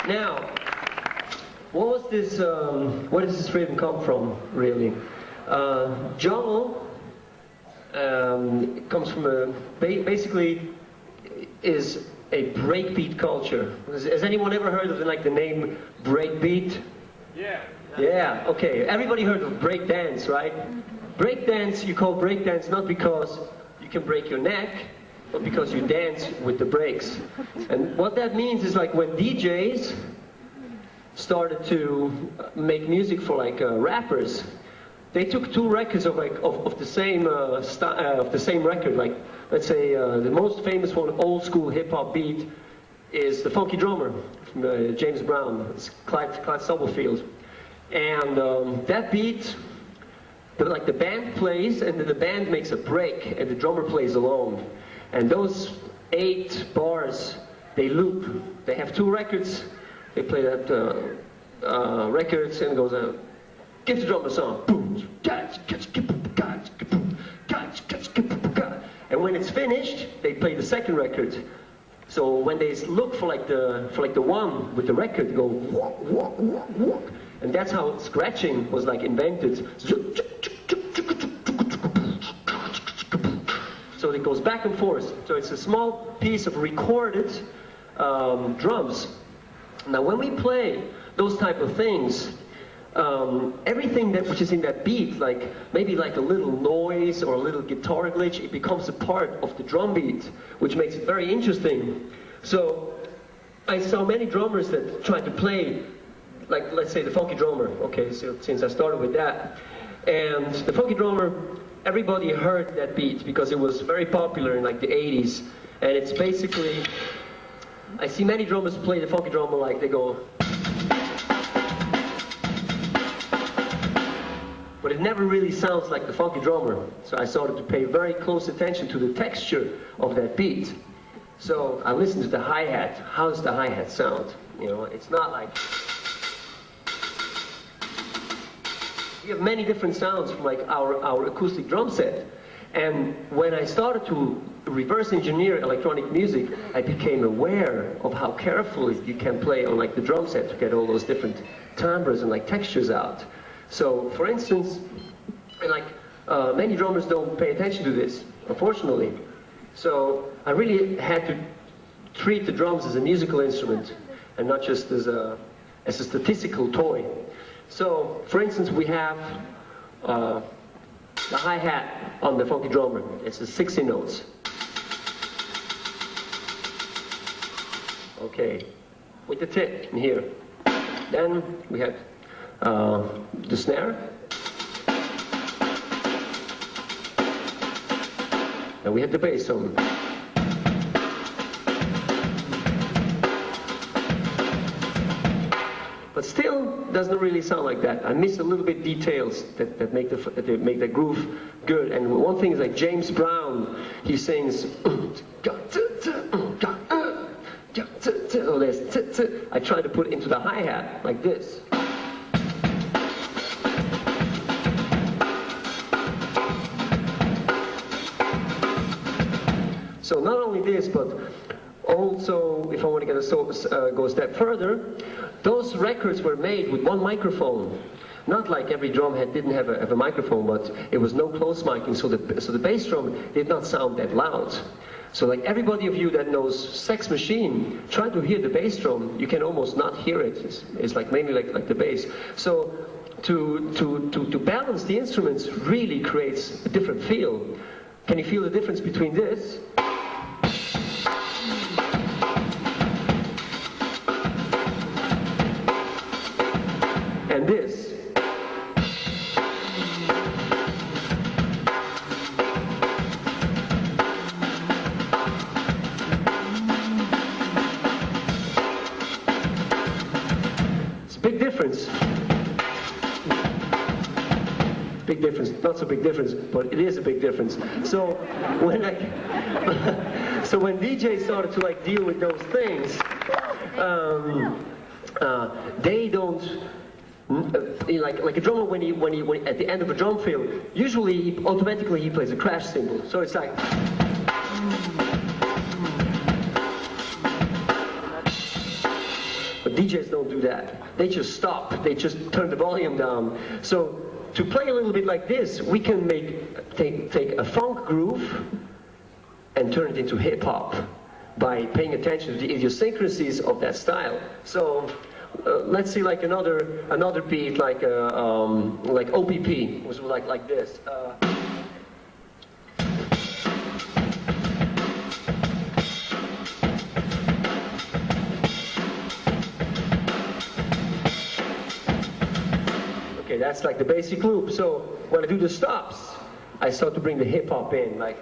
Now, what was this? Where does this rhythm come from, really? Jungle comes from basically is a breakbeat culture. Has anyone ever heard of the name breakbeat? Yeah. Yeah. Okay. Everybody heard of breakdance, right? Breakdance, you call breakdance not because you can break your neck, but because you dance with the breaks. And what that means is like when DJs started to make music for rappers, they took two records of the same record. Like, let's say the most famous one, old school hip hop beat, is The Funky Drummer from James Brown. It's Clyde Stubblefield, and that beat, the band plays, and then the band makes a break, and the drummer plays along, and those 8 bars they loop. They have 2 records. They play that records, and it goes out. Give the drummer a song. And when it's finished, they play the second record. So when they look for the one with the record, they go walk, walk, walk, walk. And that's how scratching was invented. So it goes back and forth. So it's a small piece of recorded drums. Now when we play those type of things, everything which is in that beat, maybe a little noise or a little guitar glitch, it becomes a part of the drum beat, which makes it very interesting. So I saw many drummers that tried to play, let's say the Funky Drummer. Okay, so since I started with that, and the Funky Drummer, everybody heard that beat because it was very popular in the 80s, and it's basically, I see many drummers play the Funky Drummer they go. But it never really sounds like the Funky Drummer. So I started to pay very close attention to the texture of that beat. So I listened to the hi-hat. How does the hi-hat sound? It's not like... We have many different sounds from our acoustic drum set. And when I started to reverse engineer electronic music, I became aware of how carefully you can play on the drum set to get all those different timbres and textures out. So, for instance, many drummers don't pay attention to this, unfortunately. So I really had to treat the drums as a musical instrument and not just as a statistical toy. So, for instance, we have the hi-hat on the Funky Drummer. It's a 60 notes. Okay, with the tip in here. Then we have the snare, and we have the bass on. But still doesn't really sound like that. I miss a little bit details that make the groove good. And one thing is James Brown, he sings. I try to put it into the hi-hat like this. So not only this, but also, if I want to go a step further, those records were made with one microphone. Not like every drum head didn't have a microphone, but it was no close miking, so the bass drum did not sound that loud. So everybody of you that knows Sex Machine, try to hear the bass drum. You can almost not hear it. It's mainly like the bass. So to balance the instruments really creates a different feel. Can you feel the difference between this? And this. It's a big difference. Big difference, not so big difference, but it is a big difference. So when DJs started to deal with those things, they don't. Like a drummer, when at the end of a drum fill, usually automatically he plays a crash cymbal. So it's like. But DJs don't do that. They just stop. They just turn the volume down. So to play a little bit like this, we can take a funk groove and turn it into hip hop by paying attention to the idiosyncrasies of that style. So let's see, like another beat, like OPP, was like this. Okay, that's like the basic loop. So when I do the stops, I start to bring the hip hop in, like.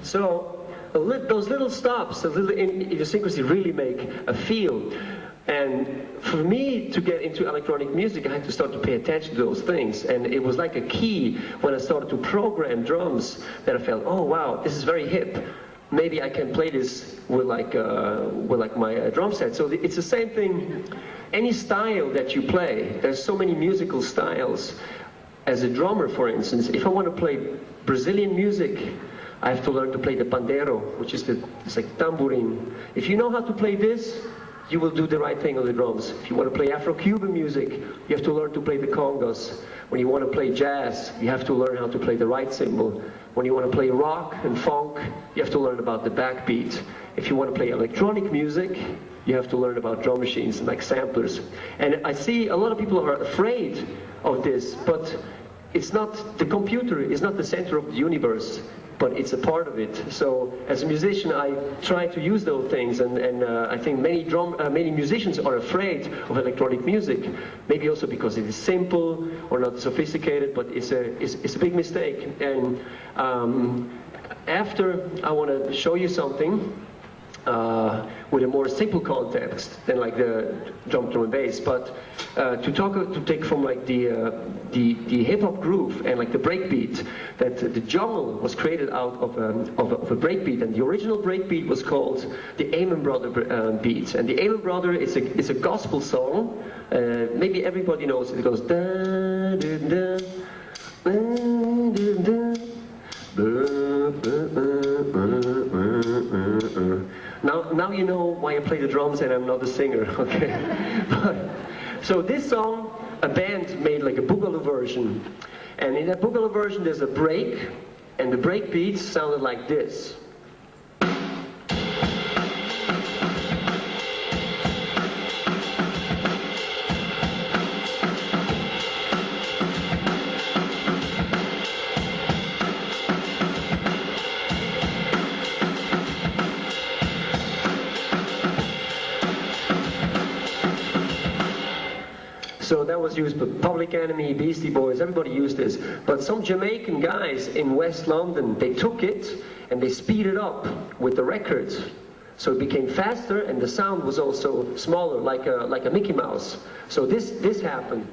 So those little stops, the little idiosyncrasy really make a feel. And for me to get into electronic music, I had to start to pay attention to those things. And it was like a key when I started to program drums that I felt, oh wow, this is very hip. Maybe I can play this with like my drum set. So it's the same thing. Any style that you play, there's so many musical styles. As a drummer, for instance, if I want to play Brazilian music, I have to learn to play the pandeiro, which is it's like tambourine. If you know how to play this, you will do the right thing on the drums. If you want to play Afro-Cuban music, you have to learn to play the congas. When you want to play jazz, you have to learn how to play the right cymbal. When you want to play rock and funk, you have to learn about the backbeat. If you want to play electronic music, you have to learn about drum machines like samplers. And I see a lot of people are afraid of this, but it's not, the computer is not the center of the universe, but it's a part of it. So as a musician, I try to use those things, and I think many musicians are afraid of electronic music, maybe also because it is simple or not sophisticated, but it's a big mistake. And after, I want to show you something with a more simple context than like the drum and bass, but to take from like the hip hop groove and like the breakbeat, that the jungle was created out of a breakbeat, and the original breakbeat was called the Amen Brother beat. And the Amen Brother is a gospel song. Maybe everybody knows it. It goes da da da da. Now you know why I play the drums and I'm not a singer, okay? So this song, a band made like a boogaloo version. And in that boogaloo version there's a break, and the break beats sounded like this. So that was used by Public Enemy, Beastie Boys, everybody used this. But some Jamaican guys in West London, they took it and they speeded up with the records. So it became faster and the sound was also smaller, like a Mickey Mouse. So this happened.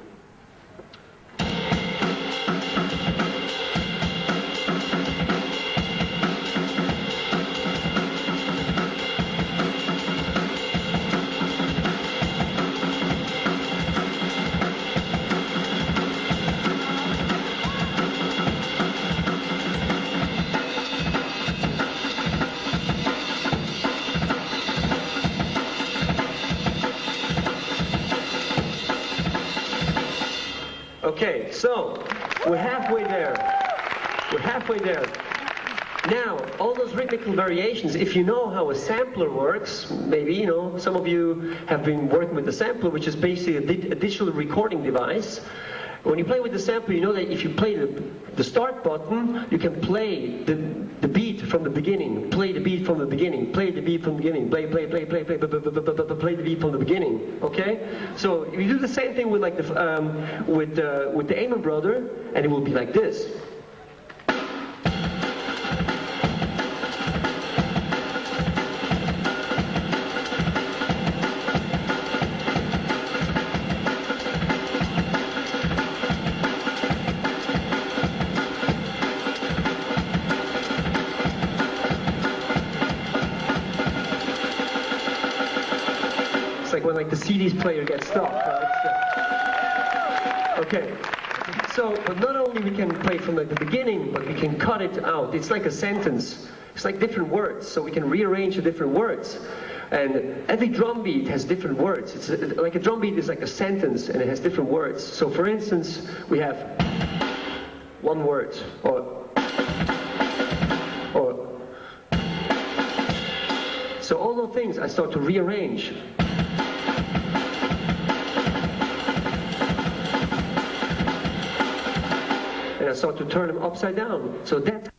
Okay, so we're halfway there. We're halfway there. Now, all those rhythmical variations, if you know how a sampler works, maybe, you know, some of you have been working with the sampler, which is basically a digital recording device. When you play with the sampler, you know that if you play the start button, you can play the beat from the beginning, play the beat from the beginning, play the beat from the beginning, play the beat from the beginning. Okay? So you do the same thing with like the Amen Brother, and it will be like this. like the CD's player gets stuck, right? Okay. So, but not only we can play from like the beginning, but we can cut it out. It's like a sentence. It's like different words, so we can rearrange the different words. And every drum beat has different words. It's like a drum beat is like a sentence, and it has different words. So, for instance, we have one word, or so all those things I start to rearrange. And I start to turn them upside down. So that's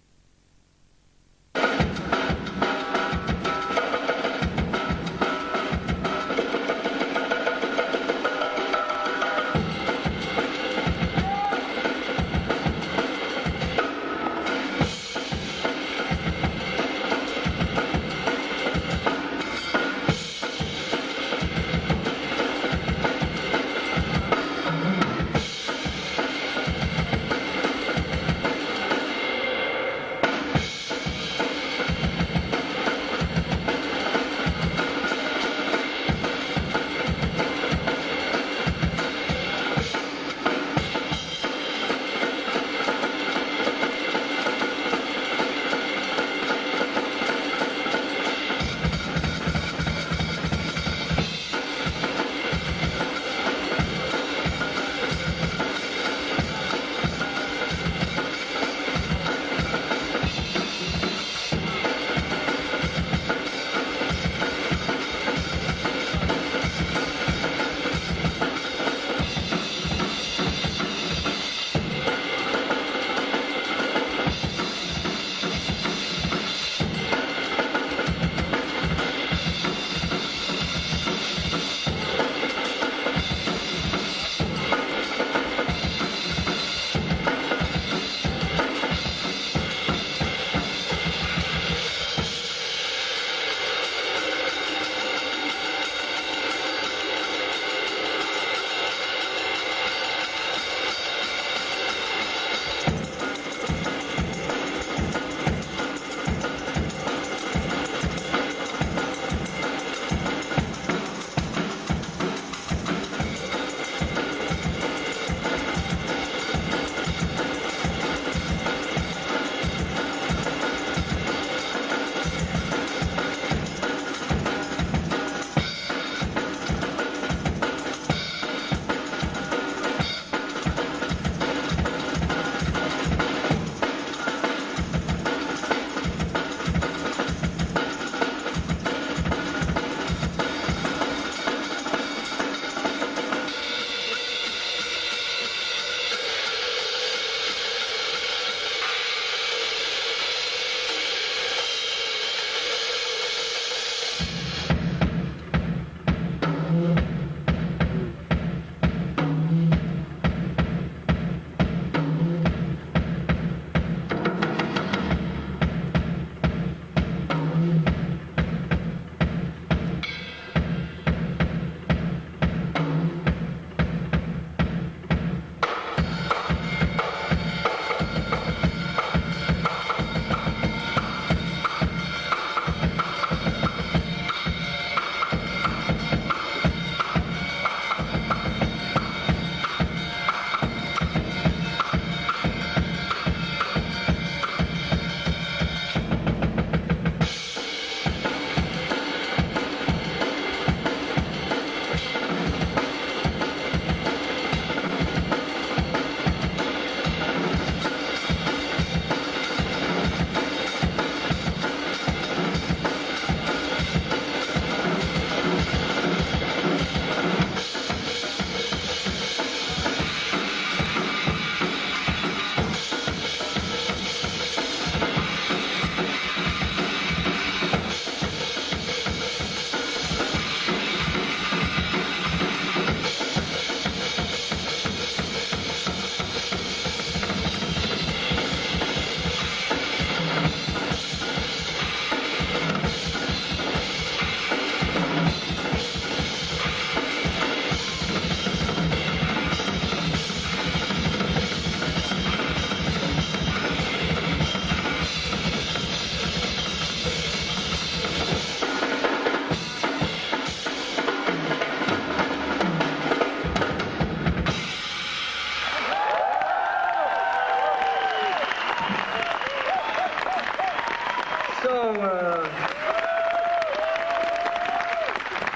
So,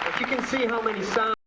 if you can see how many sounds